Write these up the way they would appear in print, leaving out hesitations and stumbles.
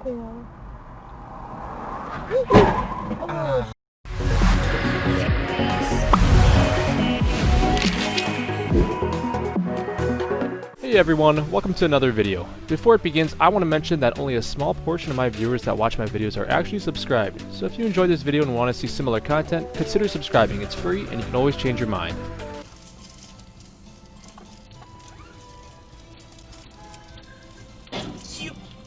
Cool. Hey everyone, welcome to another video. Before it begins, I want to mention that only a small portion of my viewers that watch my videos are actually subscribed, so if you enjoyed this video and want to see similar content, consider subscribing. It's free and you can always change your mind.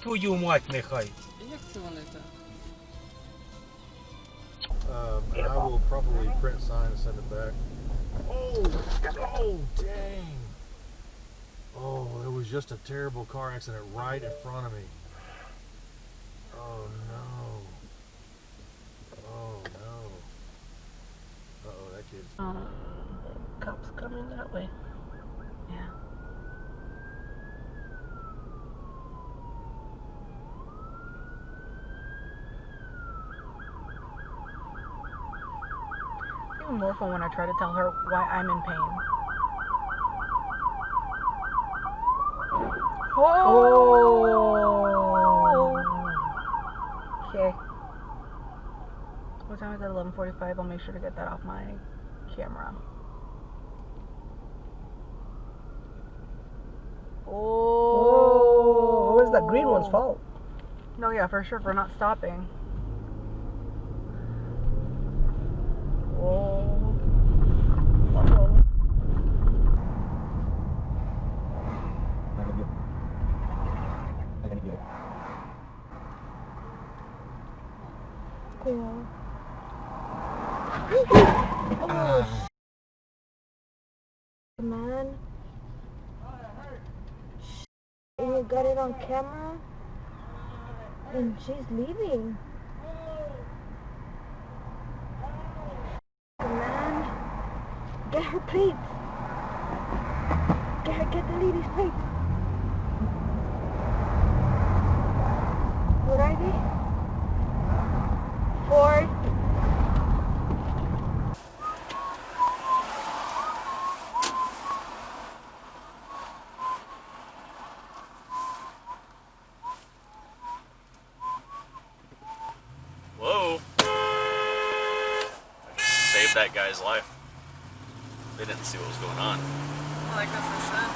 Твою мать, нехай. Як це вони так? And I will probably print, sign, and send it back. Oh, dang. Oh, it was just a terrible car accident right in front of me. Oh, no. Oh, no. Uh-oh, that kid's... Cops coming that way. Yeah. It's even more fun when I try to tell her why I'm in pain. Oh! Okay. What time is it? 11:45. I'll make sure to get that off my camera. Oh! It was that green one's fault. No, yeah, for sure, for not stopping. Oh. Uh-oh. Cool. Oh, man. And you got it on camera? And she's leaving. Man. Get her plates. Get the lady's plates. What are they? Ford. Whoa! I just saved that guy's life. They didn't see what was going on. Well, I guess I said.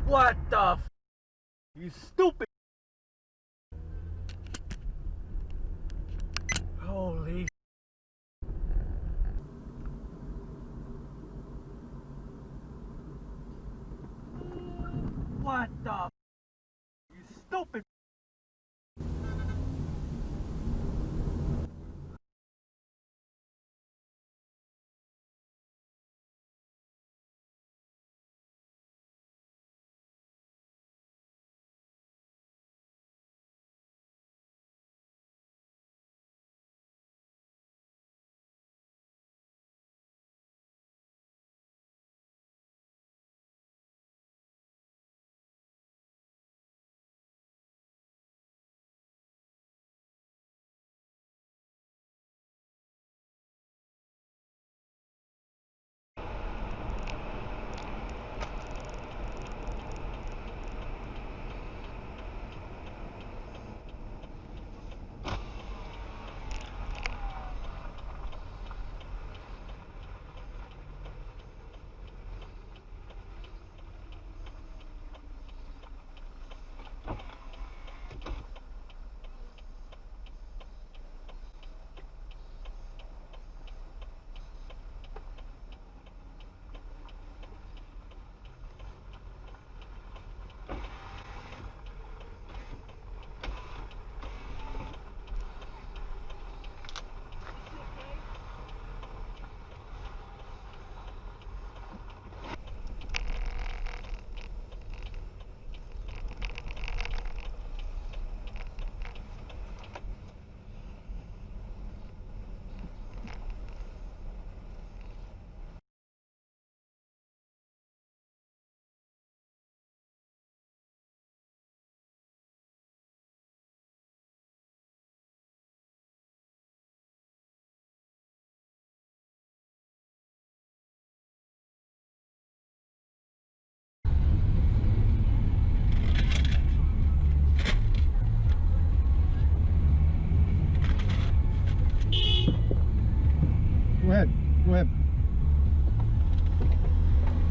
What the f? You stupid. Holy. What the f? You stupid.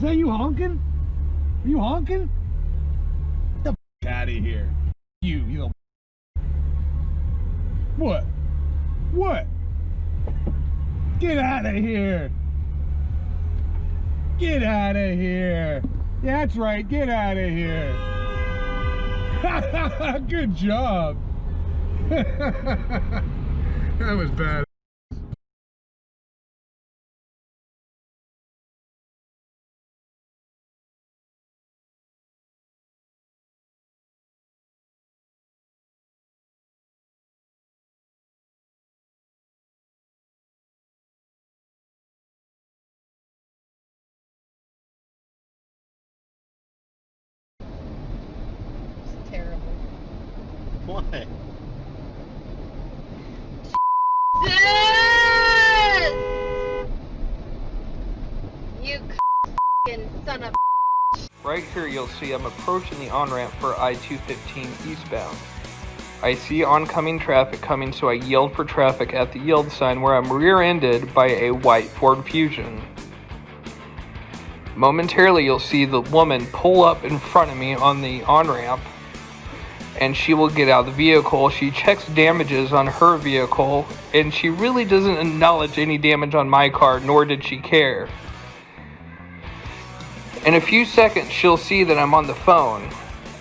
that you honking? Are you honking? Get the out of here. You little. What? What? Get out of here. Get out of here. Yeah, that's right. Get out of here. Good job. That was bad. It's terrible. Why? You f***ing son of. Right here you'll see I'm approaching the on-ramp for I-215 eastbound. I see oncoming traffic coming, so I yield for traffic at the yield sign where I'm rear-ended by a white Ford Fusion. Momentarily you'll see the woman pull up in front of me on the on-ramp, and she will get out of the vehicle. She checks damages on her vehicle, and she really doesn't acknowledge any damage on my car, nor did she care. In a few seconds, she'll see that I'm on the phone,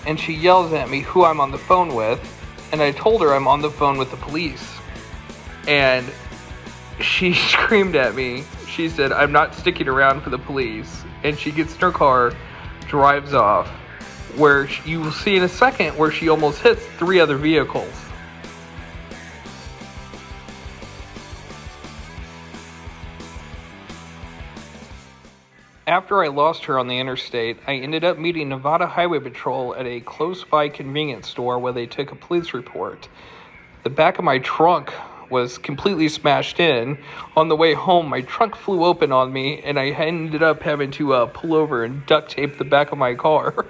and she yells at me who I'm on the phone with, and I told her I'm on the phone with the police. And she screamed at me. She said, "I'm not sticking around for the police." And she gets in her car, drives off, where you will see in a second where she almost hits 3 other vehicles. After I lost her on the interstate, I ended up meeting Nevada Highway Patrol at a close-by convenience store where they took a police report. The back of my trunk was completely smashed in. On the way home, my trunk flew open on me, and I ended up having to pull over and duct tape the back of my car.